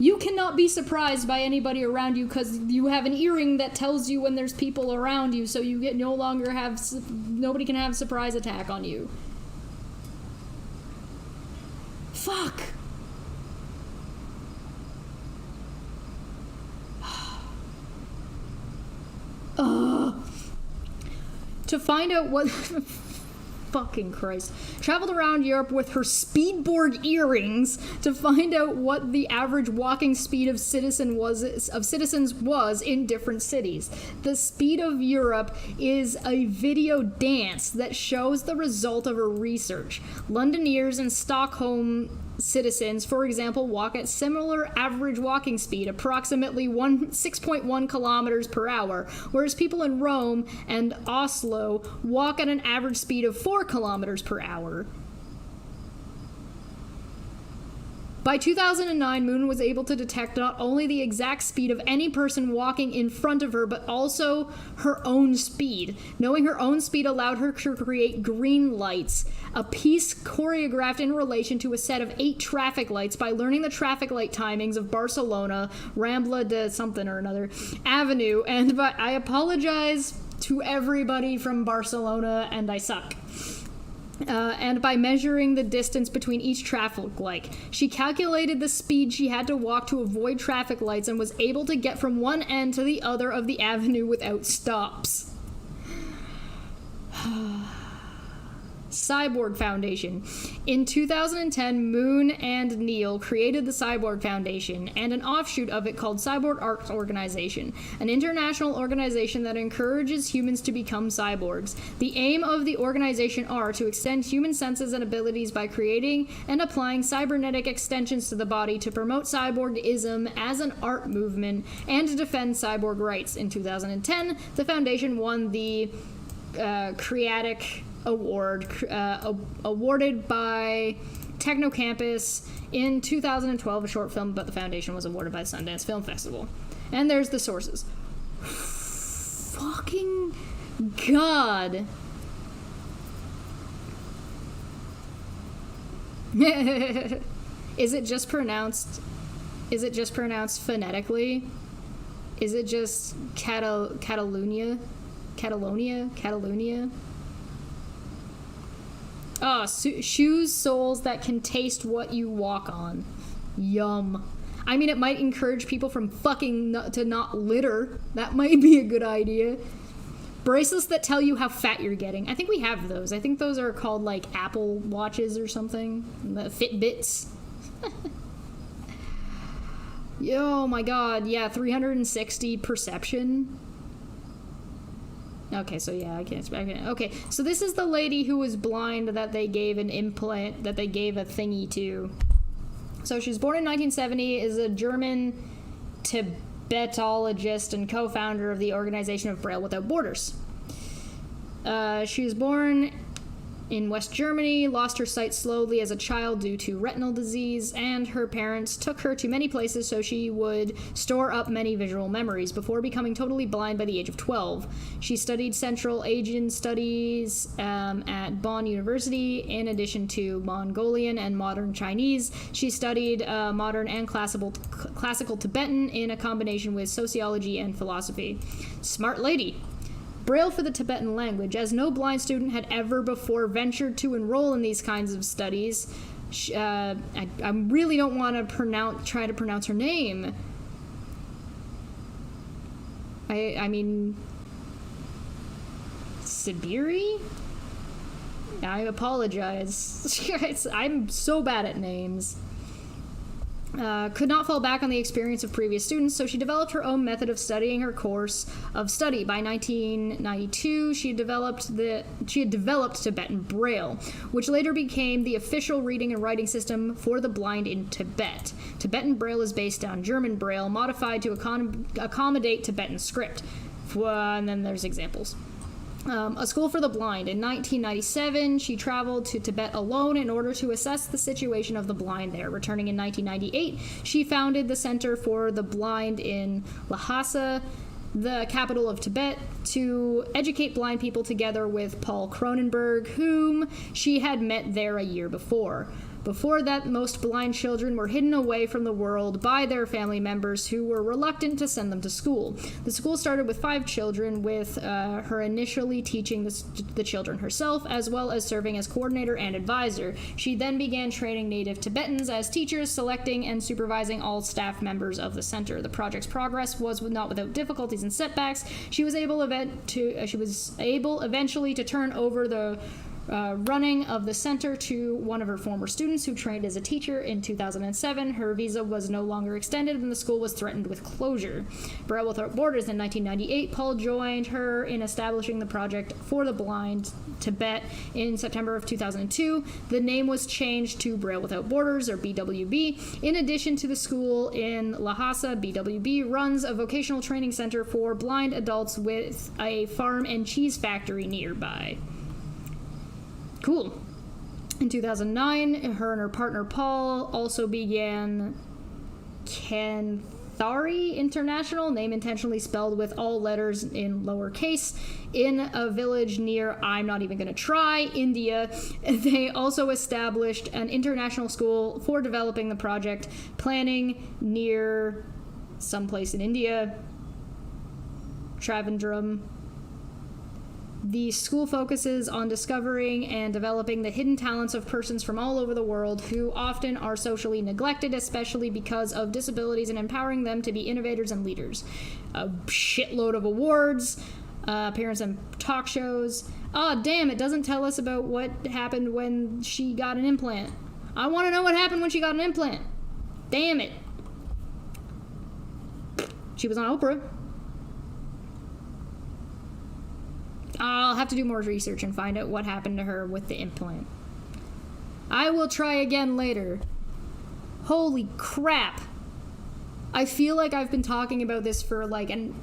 You cannot be surprised by anybody around you because you have an earring that tells you when there's people around you, so you nobody can have surprise attack on you. Fuck. To find out what... Fucking Christ. Traveled around Europe with her Speedborg earrings to find out what the average walking speed of citizens was in different cities. The Speed of Europe is a video dance that shows the result of her research. Londoners and Stockholm citizens, for example, walk at similar average walking speed, approximately 6.1 kilometers per hour, whereas people in Rome and Oslo walk at an average speed of 4 kilometers per hour. By 2009, Moon was able to detect not only the exact speed of any person walking in front of her, but also her own speed. Knowing her own speed allowed her to create green lights, a piece choreographed in relation to a set of 8 traffic lights by learning the traffic light timings of Barcelona, Rambla de something or another, Avenue, but I apologize to everybody from Barcelona, and I suck. and by measuring the distance between each traffic light. She calculated the speed she had to walk to avoid traffic lights and was able to get from one end to the other of the avenue without stops. Cyborg Foundation. In 2010, Moon and Neil created the Cyborg Foundation and an offshoot of it called Cyborg Arts Organization, an international organization that encourages humans to become cyborgs. The aim of the organization are to extend human senses and abilities by creating and applying cybernetic extensions to the body to promote cyborgism as an art movement and to defend cyborg rights. In 2010, the foundation won the Creatic Award awarded by Techno Campus. In 2012, a short film about the foundation was awarded by the Sundance Film Festival. And there's the sources. Fucking God. Is it just pronounced phonetically? Is it just Catalonia? Oh, shoes, soles that can taste what you walk on. Yum. I mean, it might encourage people from fucking to not litter. That might be a good idea. Bracelets that tell you how fat you're getting. I think we have those. I think those are called, like, Apple Watches or something. The Fitbits. Oh my god. Yeah, 360 perception. Okay, so yeah, I can't. Okay, so this is the lady who was blind that they gave an implant, that they gave a thingy to. So she was born in 1970, is a German Tibetologist and co-founder of the Organization of Braille Without Borders. She was born in West Germany, lost her sight slowly as a child due to retinal disease, and her parents took her to many places so she would store up many visual memories before becoming totally blind by the age of 12. She studied Central Asian Studies at Bonn University. In addition to Mongolian and modern Chinese, she studied modern and classical Tibetan in a combination with sociology and philosophy. Smart lady. Braille for the Tibetan language, as no blind student had ever before ventured to enroll in these kinds of studies. I really don't want to try to pronounce her name. I mean, Sibiri? I apologize. I'm so bad at names. Could not fall back on the experience of previous students, so she developed her own method of studying her course of study. By 1992, she had developed Tibetan Braille, which later became the official reading and writing system for the blind in Tibet. Tibetan Braille is based on German Braille, modified to accommodate Tibetan script. And then there's examples. A school for the blind. In 1997, she traveled to Tibet alone in order to assess the situation of the blind there. Returning in 1998, she founded the Center for the Blind in Lhasa, the capital of Tibet, to educate blind people together with Paul Cronenberg, whom she had met there a year before. Before that, most blind children were hidden away from the world by their family members who were reluctant to send them to school. The school started with 5 children, with her initially teaching the children herself, as well as serving as coordinator and advisor. She then began training native Tibetans as teachers, selecting and supervising all staff members of the center. The project's progress was not without difficulties and setbacks. She was able eventually to turn over the running of the center to one of her former students who trained as a teacher in 2007. Her visa was no longer extended and the school was threatened with closure. Braille Without Borders in 1998, Paul joined her in establishing the project for the blind Tibet. In September of 2002, the name was changed to Braille Without Borders, or BWB. In addition to the school in Lhasa, BWB runs a vocational training center for blind adults with a farm and cheese factory nearby. Cool. In 2009, her and her partner Paul also began Kanthari International, name intentionally spelled with all letters in lowercase, in a village near, I'm not even going to try, India. They also established an international school for developing the project, planning near someplace in India, Trivandrum. The school focuses on discovering and developing the hidden talents of persons from all over the world who often are socially neglected, especially because of disabilities, and empowering them to be innovators and leaders. A shitload of awards, appearance in talk shows. Oh, damn, it doesn't tell us about what happened when she got an implant. I want to know what happened when she got an implant. Damn it. She was on Oprah. I'll have to do more research and find out what happened to her with the implant. I will try again later. Holy crap. I feel like I've been talking about this for like an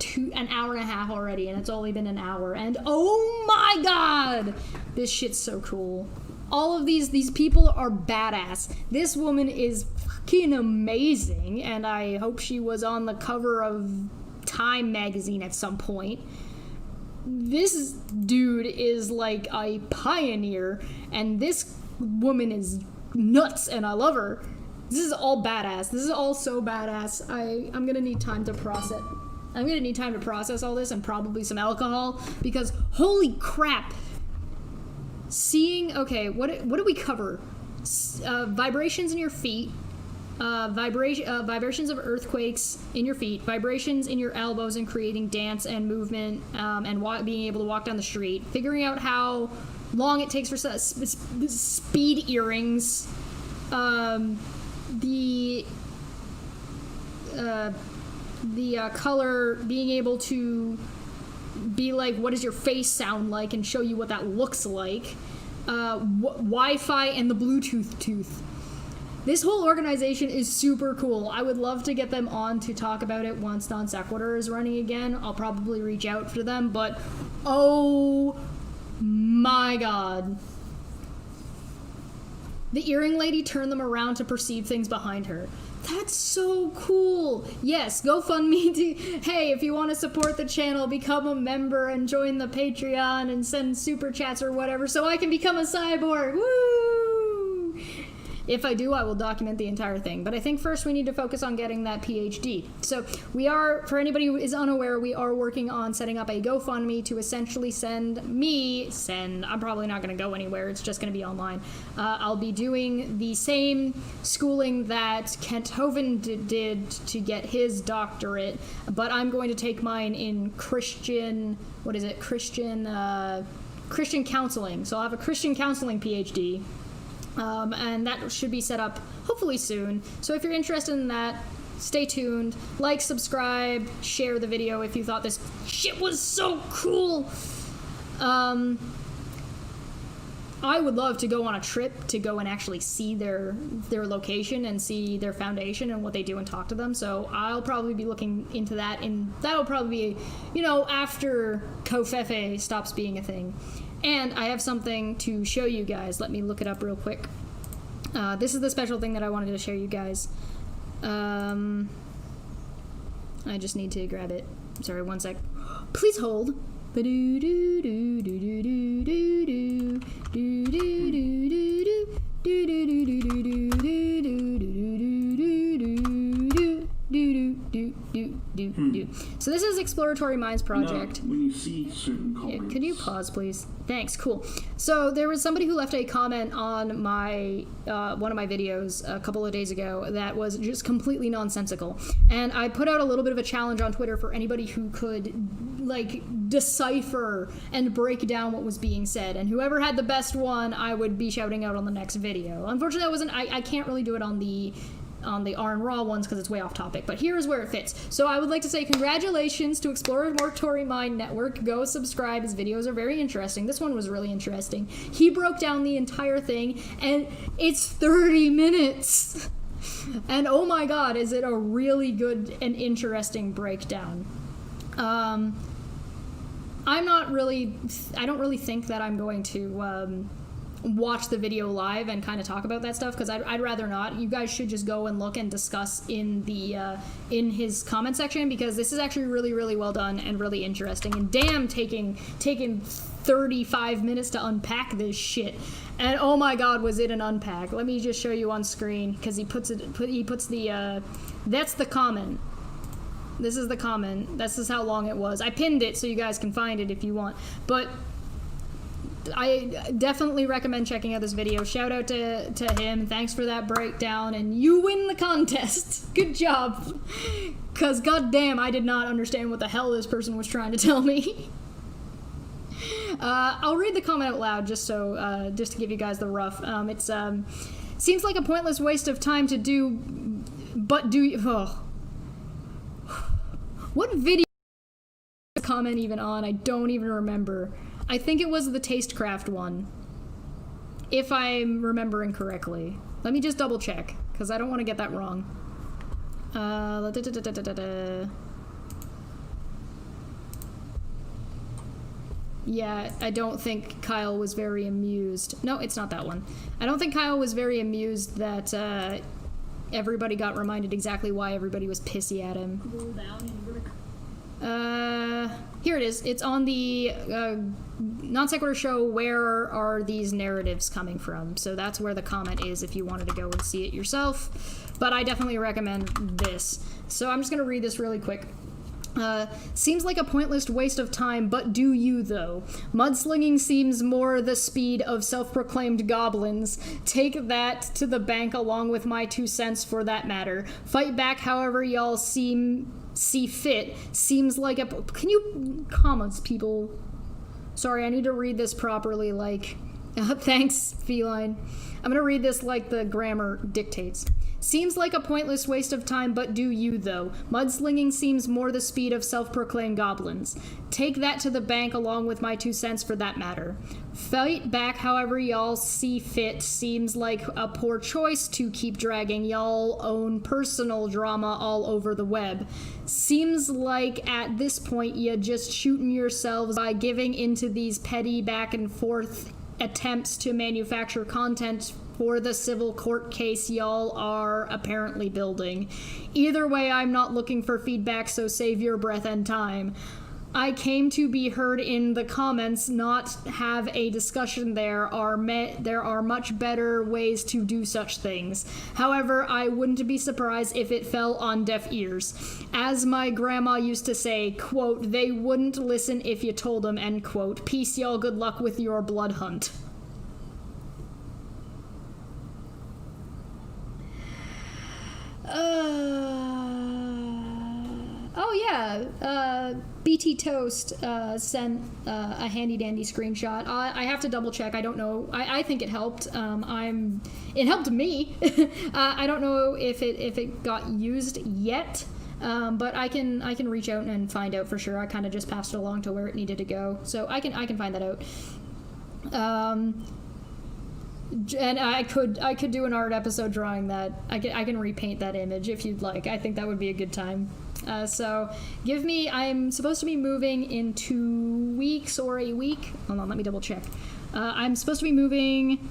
hour and a half already, and it's only been an hour, and oh my god! This shit's so cool. All of these people are badass. This woman is fucking amazing, and I hope she was on the cover of Time magazine at some point. This dude is like a pioneer, and this woman is nuts, and I love her. This is all badass. This is all so badass. I'm gonna need time to process. I'm gonna need time to process all this, and probably some alcohol, because holy crap. Seeing, okay, what do we cover? Vibrations in your feet. Vibrations of earthquakes in your feet, vibrations in your elbows and creating dance and movement, and being able to walk down the street, figuring out how long it takes for speed earrings, the color, being able to be like, what does your face sound like, and show you what that looks like, Wi-Fi and the Bluetooth tooth. This whole organization is super cool. I would love to get them on to talk about it once Non Sequitur is running again. I'll probably reach out to them, but oh my god. The earring lady turned them around to perceive things behind her. That's so cool. Yes, GoFundMe to, hey, if you want to support the channel, become a member and join the Patreon and send super chats or whatever so I can become a cyborg. Woo! If I do, I will document the entire thing. But I think first we need to focus on getting that PhD. So we are, for anybody who is unaware, we are working on setting up a GoFundMe to essentially I'm probably not going to go anywhere. It's just going to be online. I'll be doing the same schooling that Kent Hovind did to get his doctorate, but I'm going to take mine in Christian counseling. So I'll have a Christian counseling PhD. And that should be set up hopefully soon. So if you're interested in that, stay tuned. Like, subscribe, share the video if you thought this shit was so cool. I would love to go on a trip to go and actually see their location and see their foundation and what they do and talk to them. So I'll probably be looking into that, and that'll probably be, after Kofefe stops being a thing. And I have something to show you guys. Let me look it up real quick. This is the special thing that I wanted to show you guys. I just need to grab it. Sorry, one sec. Please hold. So this is Exploratory Minds project. When you see certain colors. Could you pause, please? Thanks. Cool. So there was somebody who left a comment on my one of my videos a couple of days ago that was just completely nonsensical, and I put out a little bit of a challenge on Twitter for anybody who could decipher and break down what was being said, and whoever had the best one, I would be shouting out on the next video. Unfortunately, I can't really do it on the R and Raw ones because it's way off topic, but here's where it fits. So I would like to say congratulations to Exploratory Mind Network. Go subscribe. His videos are very interesting. This one was really interesting. He broke down the entire thing, and it's 30 minutes. And oh my god, is it a really good and interesting breakdown. I don't really think that I'm going to watch the video live and kind of talk about that stuff, because I'd rather not. You guys should just go and look and discuss in the in his comment section, because this is actually really, really well done and really interesting. And damn, taking 35 minutes to unpack this shit. And oh my god, was it an unpack. Let me just show you on screen, because he puts the that's the comment. This is the comment. This is how long it was. I pinned it so you guys can find it if you want. But I definitely recommend checking out this video. Shout out to him. Thanks for that breakdown, and you win the contest. Good job. Because goddamn, I did not understand what the hell this person was trying to tell me. I'll read the comment out loud just to give you guys the rough. It's seems like a pointless waste of time to do, but do you? Oh. What video is the comment even on? I don't even remember. I think it was the Tastecraft one, if I'm remembering correctly. Let me just double check, because I don't want to get that wrong. Yeah, I don't think Kyle was very amused. No, it's not that one. I don't think Kyle was very amused that everybody got reminded exactly why everybody was pissy at him. Here it is. It's on the Non Sequitur show, Where Are These Narratives Coming From? So that's where the comment is if you wanted to go and see it yourself. But I definitely recommend this. So I'm just going to read this really quick. Seems like a pointless waste of time, but do you, though? Mudslinging seems more the speed of self-proclaimed goblins. Take that to the bank along with my 2 cents for that matter. Fight back however y'all see fit. Seems like a... Can you... commas, people? Sorry, I need to read this properly, like... thanks, Feline. I'm gonna read this like the grammar dictates. Seems like a pointless waste of time, but do you, though? Mudslinging seems more the speed of self-proclaimed goblins. Take that to the bank along with my 2 cents for that matter. Fight back however y'all see fit. Seems like a poor choice to keep dragging y'all own personal drama all over the web. Seems like at this point you just shooting yourselves by giving into these petty back and forth attempts to manufacture content for the civil court case y'all are apparently building. Either way, I'm not looking for feedback, so save your breath and time. I came to be heard in the comments, not have a discussion. There are much better ways to do such things. However, I wouldn't be surprised if it fell on deaf ears. As my grandma used to say, quote, they wouldn't listen if you told them, end quote. Peace, y'all. Good luck with your blood hunt. Oh yeah, BT Toast sent a handy dandy screenshot. I have to double check. I don't know. I think it helped. It helped me. I don't know if it got used yet, but I can reach out and find out for sure. I kind of just passed it along to where it needed to go, so I can find that out. And I could do an art episode drawing that. I can repaint that image if you'd like. I think that would be a good time. So give me, I'm supposed to be moving in 2 weeks or a week. Hold on, let me double check. I'm supposed to be moving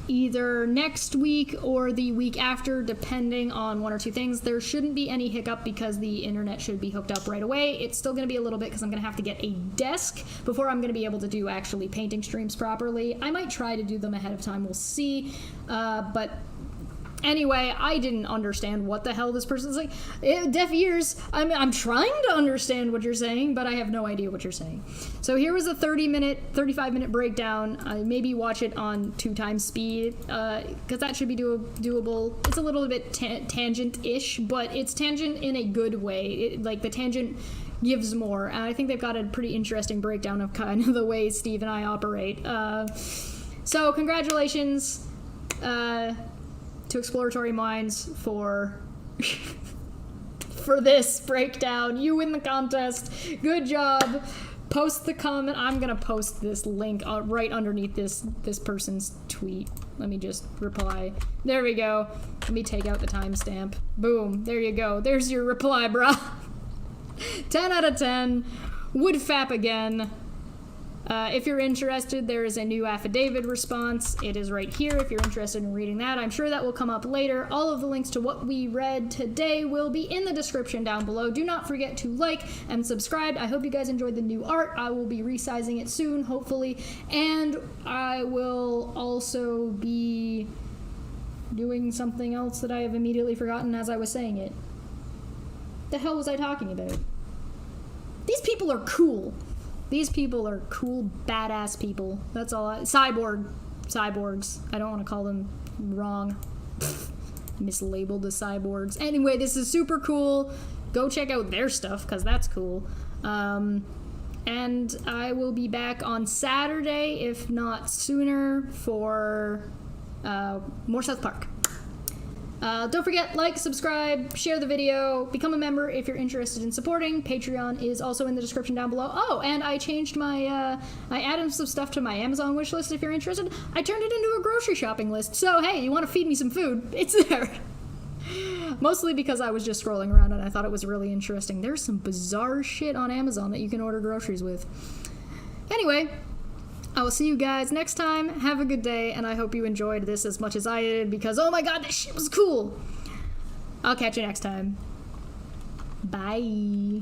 either next week or the week after, depending on one or two things. There shouldn't be any hiccup because the internet should be hooked up right away. It's still going to be a little bit because I'm going to have to get a desk before I'm going to be able to do actually painting streams properly. I might try to do them ahead of time. We'll see. But anyway, I didn't understand what the hell this person's like. Deaf ears. I'm trying to understand what you're saying, but I have no idea what you're saying. So here was a 35-minute breakdown. Maybe watch it on 2 times speed, because that should be doable. It's a little bit tangent-ish, but it's tangent in a good way. Like, the tangent gives more. And I think they've got a pretty interesting breakdown of kind of the way Steve and I operate. So congratulations to Exploratory Minds for this breakdown. You win the contest. Good job. Post the comment. I'm gonna post this link right underneath this person's tweet. Let me just reply. There we go. Let me take out the timestamp. Boom. There you go. There's your reply, bruh. 10 out of 10. Would fap again. If you're interested, there is a new affidavit response. It is right here if you're interested in reading that. I'm sure that will come up later. All of the links to what we read today will be in the description down below. Do not forget to like and subscribe. I hope you guys enjoyed the new art. I will be resizing it soon, hopefully. And I will also be doing something else that I have immediately forgotten as I was saying it. The hell was I talking about? These people are cool. These people are cool, badass people. That's all. Cyborgs. I don't want to call them wrong. Mislabeled the cyborgs. Anyway, this is super cool. Go check out their stuff, because that's cool. And I will be back on Saturday, if not sooner, for more South Park. Don't forget, like, subscribe, share the video, become a member if you're interested in supporting. Patreon is also in the description down below. Oh, and I changed my, I added some stuff to my Amazon wish list if you're interested. I turned it into a grocery shopping list. So, hey, you want to feed me some food? It's there. Mostly because I was just scrolling around and I thought it was really interesting. There's some bizarre shit on Amazon that you can order groceries with. Anyway, I will see you guys next time. Have a good day, and I hope you enjoyed this as much as I did, because oh my god, this shit was cool. I'll catch you next time. Bye.